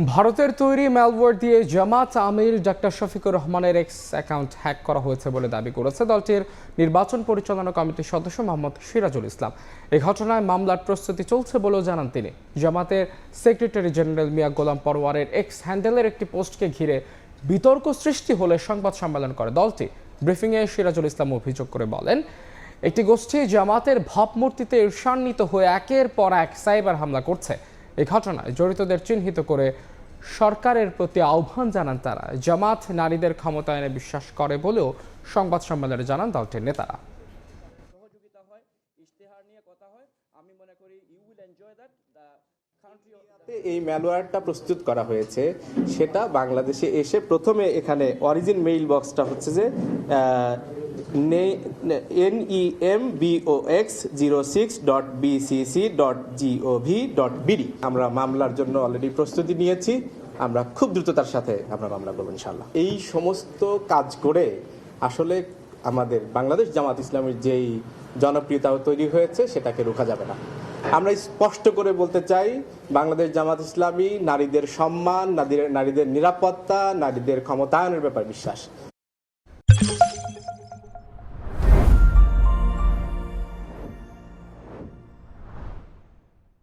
ভারতের তৈরি ম্যালওয়্যার দিয়ে জামাত আমির ডক্টর শফিকুর রহমানের এক্স অ্যাকাউন্ট হ্যাক করা হয়েছে বলে দাবি করেছে দলটির নির্বাচন পরিচালনা কমিটির সদস্য মোহাম্মদ সিরাজুল ইসলাম। এই ঘটনায় মামলার প্রস্তুতি চলছে বলেও জানান তিনি। জামাতের সেক্রেটারি জেনারেল মিয়া গোলাম পরওয়ারের এক্স হ্যান্ডেলের একটি পোস্টকে ঘিরে বিতর্ক সৃষ্টি হলে সংবাদ সম্মেলন করে দলটি। ব্রিফিংয়ে সিরাজুল ইসলাম অভিযোগ করে বলেন, একটি গোষ্ঠী জামাতের ভাবমূর্তিতে ঈর্ষান্বিত হয়ে একের পর এক সাইবার হামলা করছে। এই ঘটনায় জড়িতদের চিহ্নিত করে সরকারের প্রতি আহ্বান জানান তারা। জামাত নারীদের ক্ষমতায়নে বিশ্বাস করে বলেও সংবাদ সম্মেলনে জানান দলটির নেতারা। এই ম্যালওয়্যারটা প্রস্তুত করা হয়েছে, সেটা বাংলাদেশে এসে প্রথমে এখানে অরিজিন মেইল বক্সটা হচ্ছে যে NEMBOX06.BCC.gov.bd। আমরা মামলার জন্য অলরেডি প্রস্তুতি নিয়েছি। আমরা খুব দ্রুততার সাথে আমরা মামলা করব ইনশাআল্লাহ। এই সমস্ত কাজ করে আসলে আমাদের বাংলাদেশ জামাত ইসলামের যেই জনপ্রিয়তা তৈরি হয়েছে সেটাকে রোকা যাবে না। আমরা স্পষ্ট করে বলতে চাই, বাংলাদেশ জামাত ইসলামী নারীদের সম্মান, নারীদের নিরাপত্তা, নারীদের ক্ষমতায়নের ব্যাপারে বিশ্বাস।